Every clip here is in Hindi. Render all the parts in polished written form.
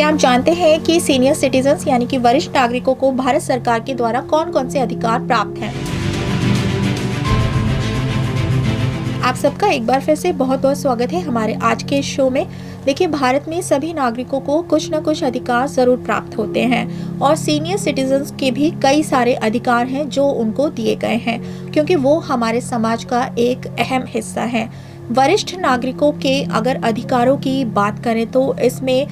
क्या आप जानते हैं कि सीनियर सिटीजन्स यानी कि वरिष्ठ नागरिकों को भारत सरकार के द्वारा कौन कौन से अधिकार प्राप्त हैं? आप सबका एक बार फिर से बहुत बहुत स्वागत है हमारे आज के शो में। देखिए, भारत में सभी नागरिकों को कुछ न कुछ अधिकार जरूर प्राप्त होते हैं और सीनियर सिटीजन्स के भी कई सारे अधिकार हैं जो उनको दिए गए हैं, क्योंकि वो हमारे समाज का एक अहम हिस्सा है। वरिष्ठ नागरिकों के अगर अधिकारों की बात करें तो इसमें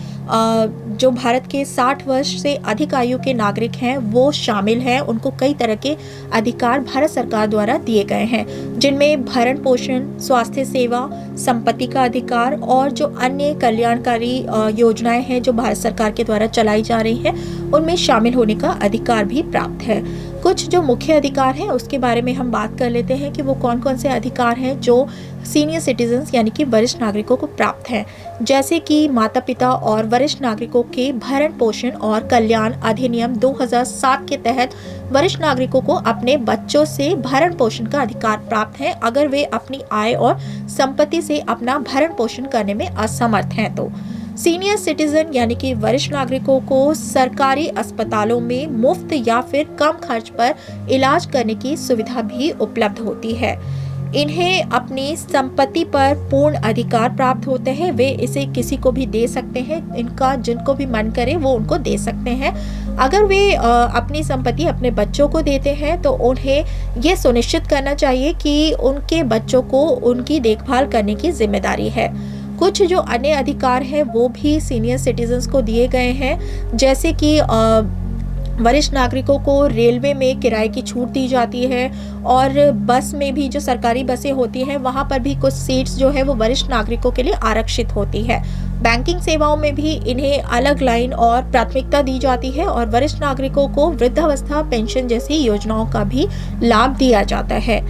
जो भारत के 60 वर्ष से अधिक आयु के नागरिक हैं वो शामिल हैं। उनको कई तरह के अधिकार भारत सरकार द्वारा दिए गए हैं, जिनमें भरण पोषण, स्वास्थ्य सेवा, संपत्ति का अधिकार और जो अन्य कल्याणकारी योजनाएं हैं जो भारत सरकार के द्वारा चलाई जा रही हैं उनमें शामिल होने का अधिकार भी प्राप्त है। कुछ जो मुख्य अधिकार हैं उसके बारे में हम बात कर लेते हैं कि वो कौन कौन से अधिकार हैं जो सीनियर सिटीजन्स यानी कि वरिष्ठ नागरिकों को प्राप्त हैं। जैसे कि माता पिता और वरिष्ठ नागरिकों के भरण पोषण और कल्याण अधिनियम 2007 के तहत वरिष्ठ नागरिकों को अपने बच्चों से भरण पोषण का अधिकार प्राप्त है अगर वे अपनी आय और संपत्ति से अपना भरण पोषण करने में असमर्थ हैं। तो सीनियर सिटीजन यानी कि वरिष्ठ नागरिकों को सरकारी अस्पतालों में मुफ्त या फिर कम खर्च पर इलाज करने की सुविधा भी उपलब्ध होती है। इन्हें अपनी संपत्ति पर पूर्ण अधिकार प्राप्त होते हैं। वे इसे किसी को भी दे सकते हैं, इनका जिनको भी मन करे वो उनको दे सकते हैं। अगर वे अपनी संपत्ति अपने बच्चों को देते हैं तो उन्हें ये सुनिश्चित करना चाहिए कि उनके बच्चों को उनकी देखभाल करने की जिम्मेदारी है। कुछ जो अन्य अधिकार हैं वो भी सीनियर सिटीजन्स को दिए गए हैं, जैसे कि वरिष्ठ नागरिकों को रेलवे में किराए की छूट दी जाती है और बस में भी जो सरकारी बसें होती हैं वहाँ पर भी कुछ सीट्स जो है वो वरिष्ठ नागरिकों के लिए आरक्षित होती है। बैंकिंग सेवाओं में भी इन्हें अलग लाइन और प्राथमिकता दी जाती है और वरिष्ठ नागरिकों को वृद्धावस्था पेंशन जैसी योजनाओं का भी लाभ दिया जाता है।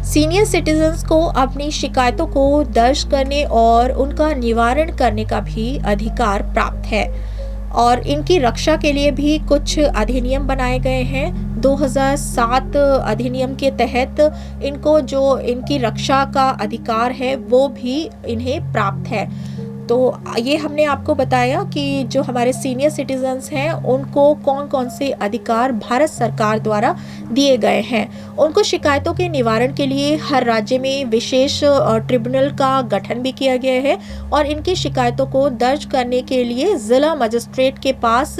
सीनियर सिटीजन्स को अपनी शिकायतों को दर्ज करने और उनका निवारण करने का भी अधिकार प्राप्त है और इनकी रक्षा के लिए भी कुछ अधिनियम बनाए गए हैं। 2007 अधिनियम के तहत इनको जो इनकी रक्षा का अधिकार है वो भी इन्हें प्राप्त है। तो ये हमने आपको बताया कि जो हमारे सीनियर सिटीजन्स हैं उनको कौन कौन से अधिकार भारत सरकार द्वारा दिए गए हैं। उनको शिकायतों के निवारण के लिए हर राज्य में विशेष ट्रिब्यूनल का गठन भी किया गया है और इनकी शिकायतों को दर्ज करने के लिए जिला मजिस्ट्रेट के पास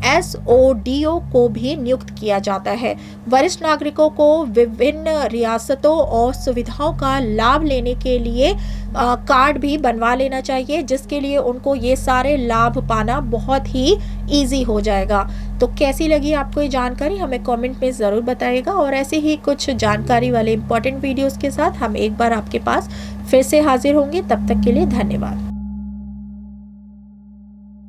SODO को भी नियुक्त किया जाता है। वरिष्ठ नागरिकों को विभिन्न रियासतों और सुविधाओं का लाभ लेने के लिए कार्ड भी बनवा लेना चाहिए, जिसके लिए उनको ये सारे लाभ पाना बहुत ही इजी हो जाएगा। तो कैसी लगी आपको ये जानकारी हमें कमेंट में ज़रूर बताइएगा और ऐसे ही कुछ जानकारी वाले इंपॉर्टेंट वीडियोस के साथ हम एक बार आपके पास फिर से हाजिर होंगे। तब तक के लिए धन्यवाद।